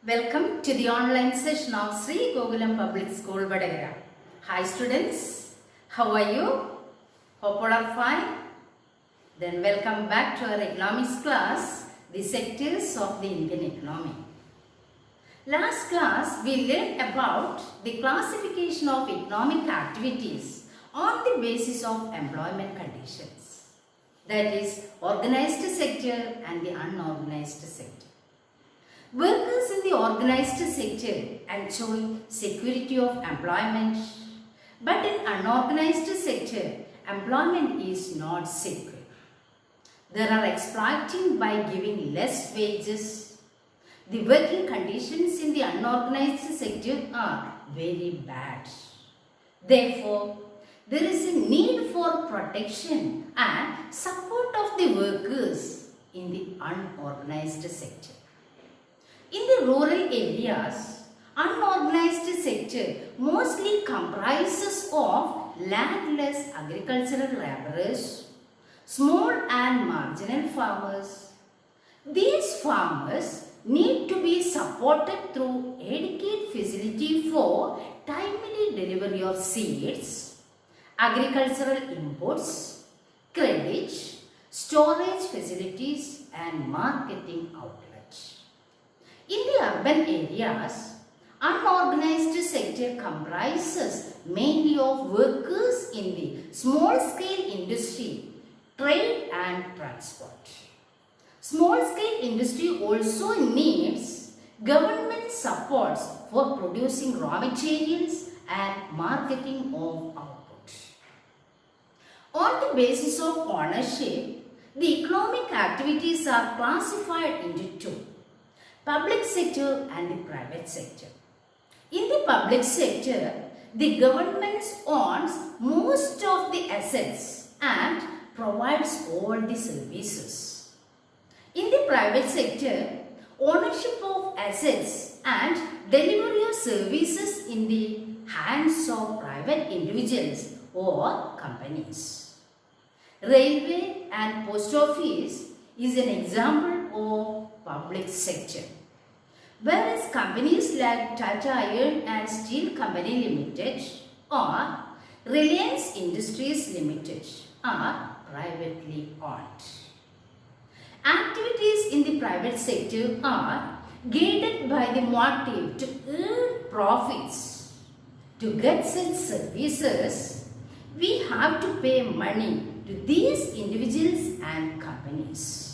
Welcome to the online session of Sri Gokulam Public School, Vadagara. Hi students, how are you? Hope all are fine. Then welcome back to our economics class, the sectors of the Indian economy. Last class we learned about the classification of economic activities on the basis of employment conditions. That is organized sector and the unorganized sector. Workers in the organized sector enjoy security of employment, but in unorganized sector, employment is not secure. They are exploiting by giving less wages. The working conditions in the unorganized sector are very bad. Therefore, there is a need for protection and support of the workers in the unorganized sector. In the rural areas, unorganized sector mostly comprises of landless agricultural laborers, small and marginal farmers. These farmers need to be supported through adequate facility for timely delivery of seeds, agricultural inputs, credit, storage facilities and marketing outlets. In the urban areas, unorganized sector comprises mainly of workers in the small-scale industry, trade and transport. Small-scale industry also needs government supports for producing raw materials and marketing of output. On the basis of ownership, the economic activities are classified into two: public sector and the private sector. In the public sector, the government owns most of the assets and provides all the services. In the private sector, ownership of assets and delivery of services in the hands of private individuals or companies. Railway and post office is an example of public sector, whereas companies like Tata Iron and Steel Company Limited or Reliance Industries Limited are privately owned. Activities in the private sector are guided by the motive to earn profits. To get such services, we have to pay money to these individuals and companies.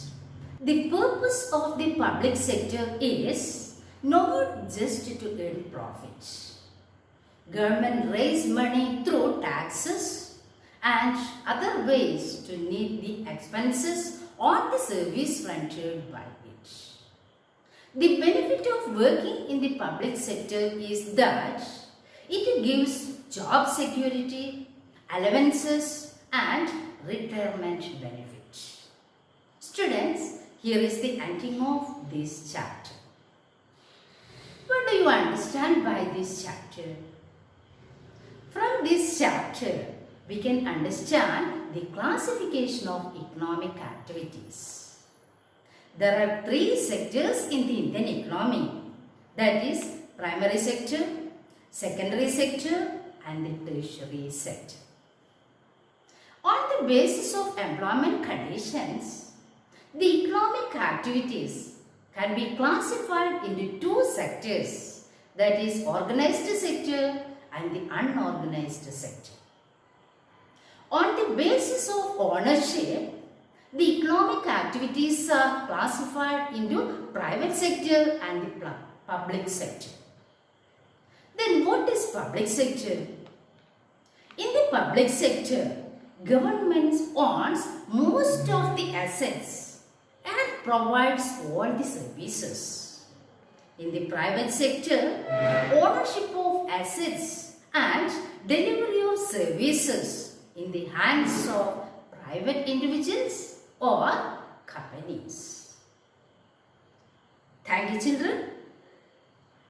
The purpose of the public sector is not just to earn profits. Government raise money through taxes and other ways to meet the expenses or the service rendered by it. The benefit of working in the public sector is that it gives job security, allowances and retirement benefits. Students, here is the ending of this chapter. What do you understand by this chapter? From this chapter, we can understand the classification of economic activities. There are three sectors in the Indian economy, that is primary sector, secondary sector and the tertiary sector. On the basis of employment conditions, the economic activities can be classified into two sectors, that is organized sector and the unorganized sector. On the basis of ownership, the economic activities are classified into private sector and the public sector. Then what is public sector? In the public sector, government owns most of the assets and provides all the services. In the private sector, ownership of assets and delivery of services in the hands of private individuals or companies. Thank you, children.